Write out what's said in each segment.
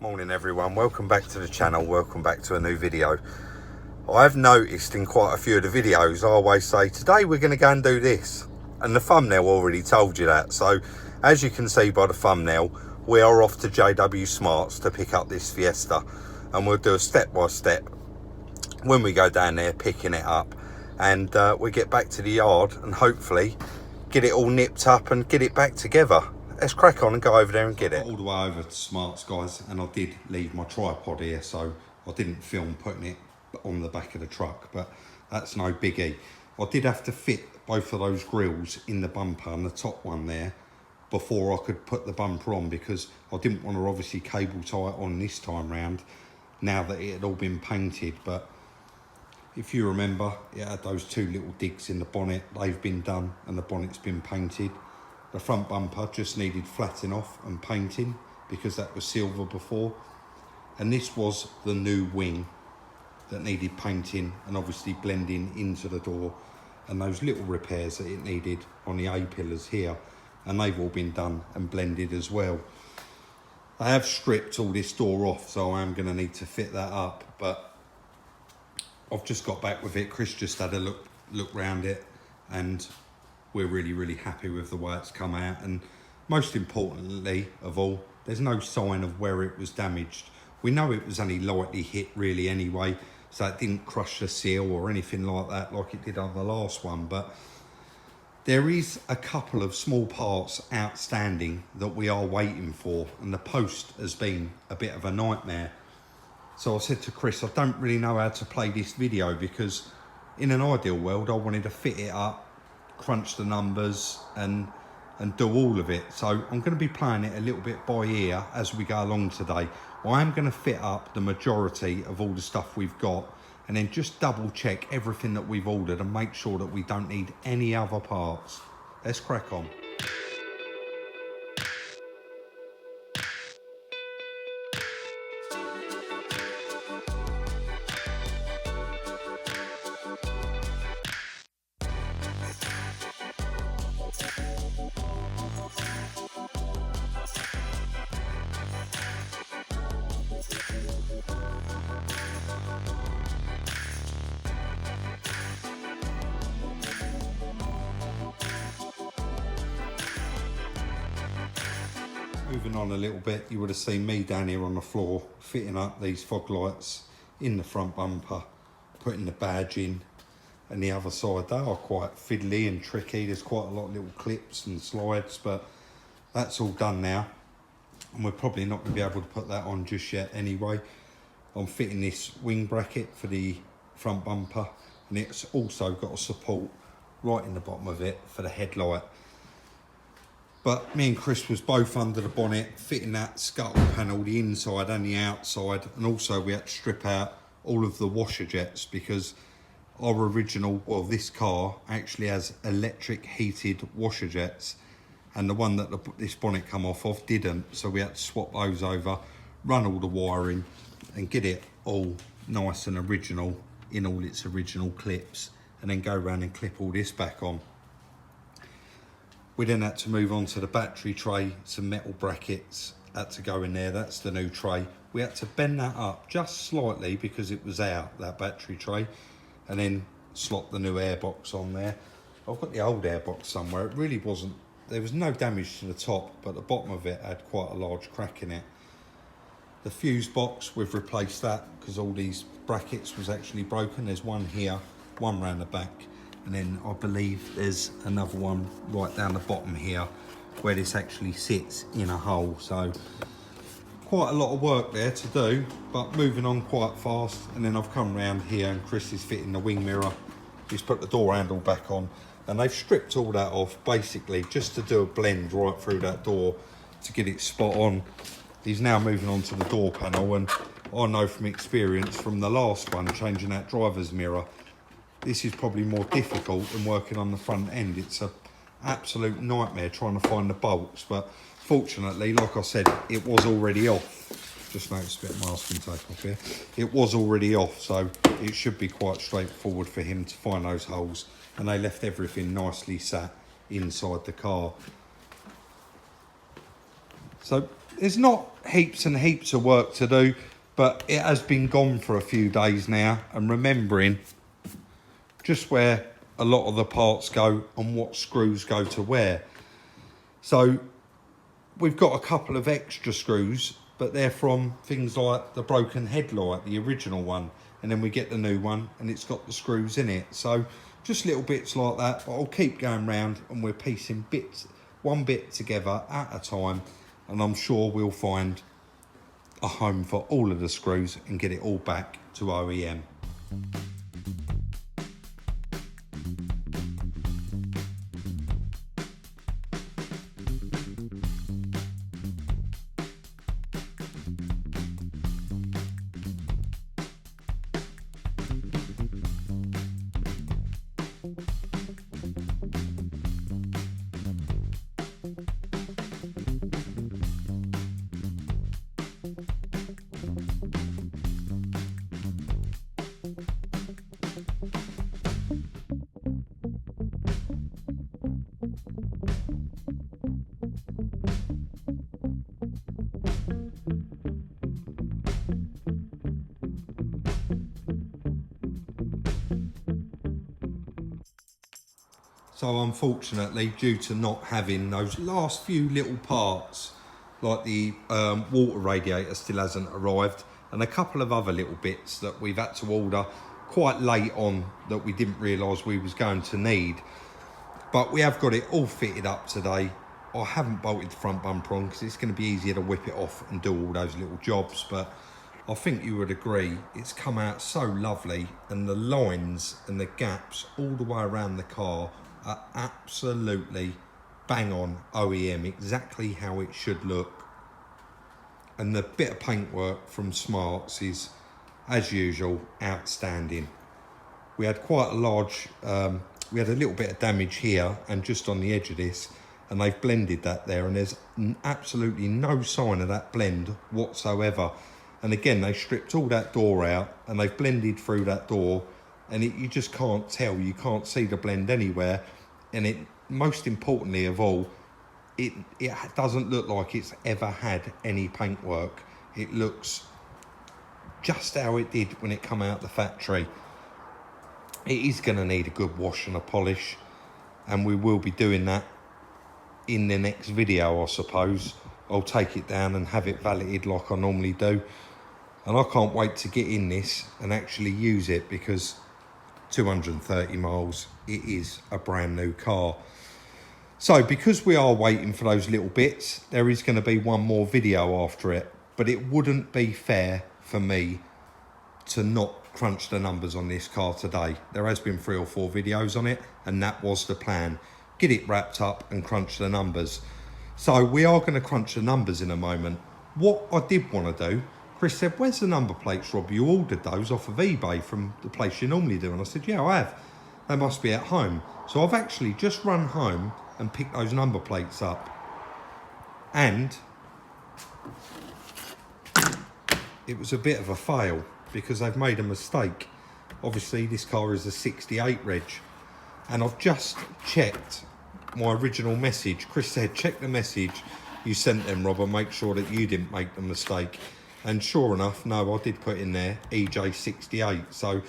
Morning everyone, welcome back to the channel, welcome back to a new video. I've noticed in quite a few of the videos I always say today we're going to go and do this, and the thumbnail already told you that. So as you can see by the thumbnail, we are off to JW Smarts to pick up this Fiesta, and we'll do a step by step when we go down there picking it up, and we get back to the yard and hopefully get it all nipped up and get it back together. Let's crack on and go over there and get it. All the way over to Smarts, guys, and I did leave my tripod here, so I didn't film putting it on the back of the truck, but that's no biggie. I did have to fit both of those grills in the bumper and the top one there before I could put the bumper on, because I didn't want to obviously cable tie it on this time round now that it had all been painted. But if you remember, it had those two little digs in the bonnet. They've been done and the bonnet's been painted. The front bumper just needed flattening off and painting because that was silver before. And this was the new wing that needed painting and obviously blending into the door, and those little repairs that it needed on the A-pillars here, and they've all been done and blended as well. I have stripped all this door off, so I am going to need to fit that up, but I've just got back with it. Chris just had a look round it, and we're really happy with the way it's come out. And most importantly of all, there's no sign of where it was damaged. We know it was only lightly hit really anyway, so it didn't crush the seal or anything like that like it did on the last one. But there is a couple of small parts outstanding that we are waiting for, and the post has been a bit of a nightmare. So I said to Chris, I don't really know how to play this video, because in an ideal world I wanted to fit it up, crunch the numbers and do all of it. So I'm going to be playing it a little bit by ear as we go along today. I am going to fit up the majority of all the stuff we've got, and then just double check everything that we've ordered and make sure that we don't need any other parts. Let's crack on. Moving on a little bit, you would have seen me down here on the floor fitting up these fog lights in the front bumper, putting the badge in, and the other side. They are quite fiddly and tricky. There's quite a lot of little clips and slides, but that's all done now, and we're probably not going to be able to put that on just yet anyway. I'm fitting this wing bracket for the front bumper, and it's also got a support right in the bottom of it for the headlight. But me and Chris was both under the bonnet fitting that scuttle panel, the inside and the outside, and also we had to strip out all of the washer jets, because our original, well, this car actually has electric heated washer jets, and the one that this bonnet come off of didn't, so we had to swap those over, run all the wiring and get it all nice and original in all its original clips, and then go around and clip all this back on. We then had to move on to the battery tray, some metal brackets had to go in there. That's the new tray. We had to bend that up just slightly because it was out, that battery tray, and then slot the new airbox on there. I've got the old airbox somewhere. It really wasn't, there was no damage to the top, but the bottom of it had quite a large crack in it. The fuse box, we've replaced that because all these brackets was actually broken. There's one here, one round the back, and then I believe there's another one right down the bottom here where this actually sits in a hole. So quite a lot of work there to do, but moving on quite fast. And then I've come round here and Chris is fitting the wing mirror. He's put the door handle back on, and they've stripped all that off basically just to do a blend right through that door to get it spot on. He's now moving on to the door panel, and I know from experience from the last one, changing that driver's mirror, this is probably more difficult than working on the front end. It's an absolute nightmare trying to find the bolts, but fortunately, like I said, it was already off. Just noticed a bit of masking tape off here. It was already off, so it should be quite straightforward for him to find those holes, and they left everything nicely sat inside the car. So there's not heaps and heaps of work to do, but it has been gone for a few days now, and remembering just where a lot of the parts go and what screws go to where. So we've got a couple of extra screws, but they're from things like the broken headlight, the original one, and then we get the new one and it's got the screws in it. So just little bits like that, but I'll keep going round and we're piecing bits, one bit together at a time, and I'm sure we'll find a home for all of the screws and get it all back to OEM. So unfortunately, due to not having those last few little parts, like the water radiator still hasn't arrived, and a couple of other little bits that we've had to order quite late on that we didn't realise we was going to need. But we have got it all fitted up today. I haven't bolted the front bumper on because it's going to be easier to whip it off and do all those little jobs, but I think you would agree it's come out so lovely, and the lines and the gaps all the way around the car are absolutely bang on OEM, exactly how it should look. And the bit of paintwork from Smarts is, as usual, outstanding. We had quite a large, we had a little bit of damage here and just on the edge of this, and they've blended that there, and there's absolutely no sign of that blend whatsoever. And again, they stripped all that door out and they've blended through that door, and you just can't tell, you can't see the blend anywhere. And it, most importantly of all, it doesn't look like it's ever had any paintwork. It looks just how it did when it come out the factory. It is going to need a good wash and a polish, and we will be doing that in the next video, I suppose. I'll take it down and have it valeted like I normally do, and I can't wait to get in this and actually use it, because 230 miles, it is a brand new car. So because we are waiting for those little bits, there is going to be one more video after it, but it wouldn't be fair for me to not crunch the numbers on this car today. There has been 3 or 4 videos on it, and that was the plan. Get it wrapped up and crunch the numbers. So we are going to crunch the numbers in a moment. What I did want to do, Chris said, where's the number plates, Rob? You ordered those off of eBay from the place you normally do. And I said, yeah, I have. They must be at home. So I've actually just run home and picked those number plates up. And it was a bit of a fail because they've made a mistake. Obviously, this car is a 68 reg. And I've just checked my original message. Chris said, check the message you sent them, Rob, and make sure that you didn't make the mistake. And sure enough, no, I did put in there EJ68. So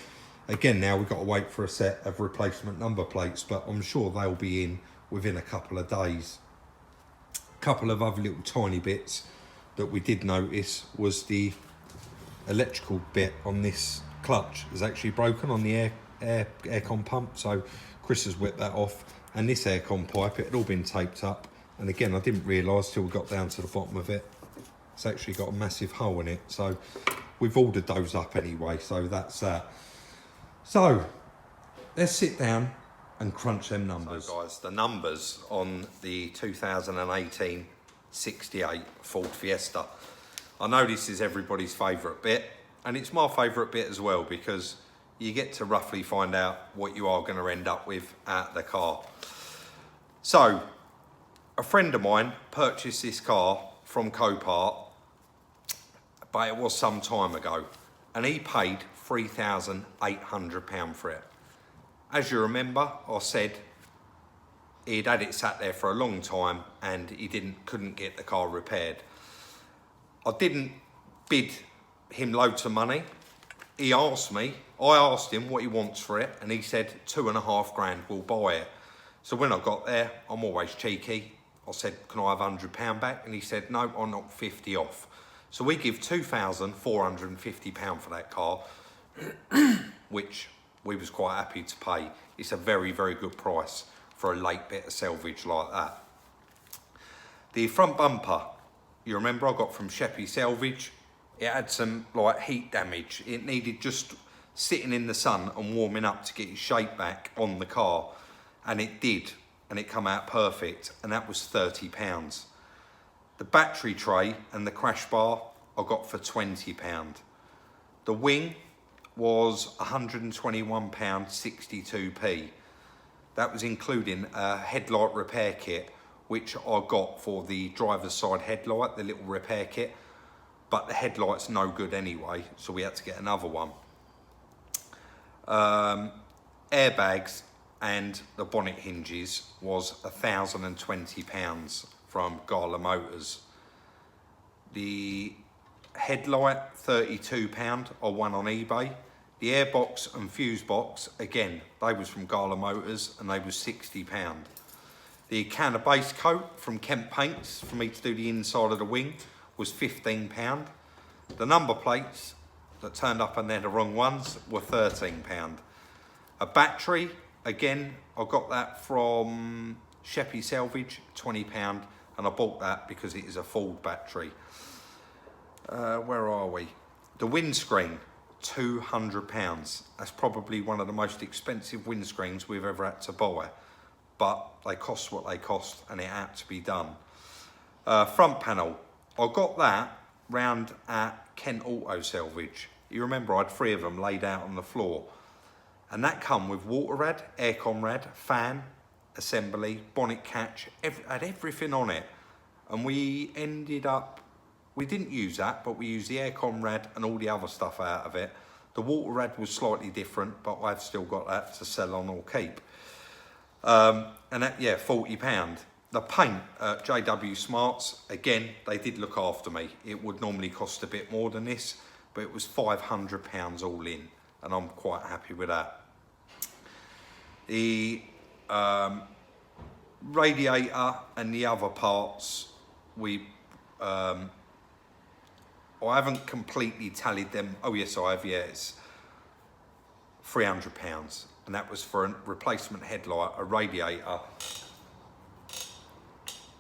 again, now we've got to wait for a set of replacement number plates, but I'm sure they'll be in within a couple of days. A couple of other little tiny bits that we did notice was the electrical bit on this clutch is actually broken on the aircon pump. So Chris has whipped that off, and this aircon pipe, it had all been taped up. And again, I didn't realise till we got down to the bottom of it, it's actually got a massive hole in it. So we've ordered those up anyway, so that's that. So let's sit down and crunch them numbers. So guys, the numbers on the 2018 68 Ford Fiesta. I know this is everybody's favourite bit, and it's my favourite bit as well, because you get to roughly find out what you are going to end up with at the car. So a friend of mine purchased this car from Copart, but it was some time ago, and he paid £3,800 for it. As you remember, I said he'd had it sat there for a long time and he couldn't get the car repaired. I didn't bid him loads of money. He asked me, I asked him what he wants for it, and he said 2.5 grand, we'll buy it. So when I got there, I'm always cheeky. I said, can I have £100 back? And he said, no, I'll knock 50 off. So we give £2,450 for that car, which we was quite happy to pay. It's a very, very good price for a late bit of salvage like that. The front bumper, you remember I got from Sheppey Salvage. It had some like heat damage. It needed just sitting in the sun and warming up to get its shape back on the car. And it did, and it come out perfect, and that was £30. The battery tray and the crash bar I got for £20. The wing was £121.62p. That was including a headlight repair kit, which I got for the driver's side headlight, the little repair kit, but the headlight's no good anyway, so we had to get another one. Airbags and the bonnet hinges was £1,020 from Gala Motors. The headlight, £32, I won on eBay. The airbox and fuse box, again, they was from Gala Motors and they was £60. The can of base coat from Kent Paints for me to do the inside of the wing was £15. The number plates that turned up and they're the wrong ones were £13. A battery, again, I got that from Sheppey Salvage, £20, and I bought that because it is a Ford battery. Where are we? The windscreen, £200. That's probably one of the most expensive windscreens we've ever had to buy, but they cost what they cost and it had to be done. Front panel, I got that round at Kent Auto Salvage. You remember I had 3 of them laid out on the floor, and that come with water rad, aircon rad, fan, assembly, bonnet catch, had everything on it. And we ended up, we didn't use that, but we used the aircon rad and all the other stuff out of it. The water rad was slightly different, but I've still got that to sell on or keep. And that, yeah, £40. The paint at JW Smarts, again, they did look after me. It would normally cost a bit more than this, but it was £500 all in, and I'm quite happy with that. The radiator and the other parts, I haven't completely tallied them. Oh yes, I have, yeah, it's £300, and that was for a replacement headlight, a radiator.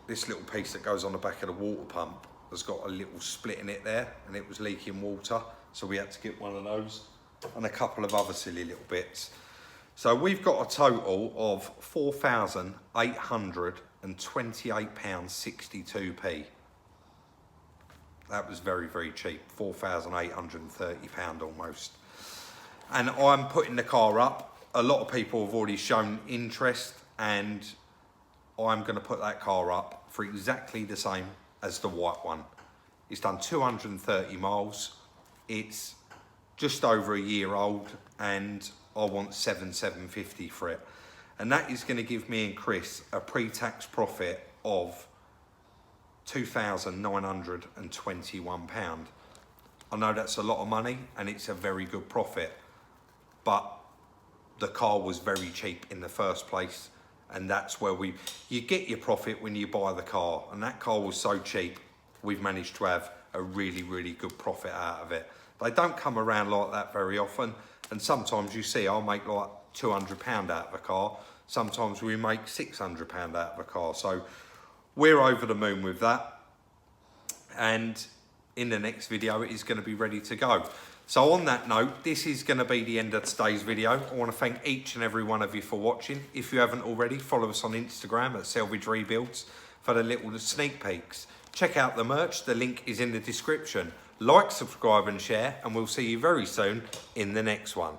This little piece that goes on the back of the water pump has got a little split in it there, and it was leaking water, so we had to get one of those, and a couple of other silly little bits. So we've got a total of £4,828.62p. That was very, very cheap, £4,830 almost. And I'm putting the car up. A lot of people have already shown interest, and I'm going to put that car up for exactly the same as the white one. It's done 230 miles. It's just over a year old, and I want £7,750 for it. And that is going to give me and Chris a pre-tax profit of £2,921. I know that's a lot of money and it's a very good profit, but the car was very cheap in the first place, and that's where you get your profit when you buy the car, and that car was so cheap, we've managed to have a really, really good profit out of it. They don't come around like that very often, and sometimes you see I'll make like £200 out of a car, sometimes we make £600 out of a car, so we're over the moon with that, and in the next video it is going to be ready to go. So on that note, this is going to be the end of today's video. I want to thank each and every one of you for watching. If you haven't already, follow us on Instagram at Salvage Rebuilds for the little sneak peeks. Check out the merch, the link is in the description. Like, subscribe and share, and we'll see you very soon in the next one.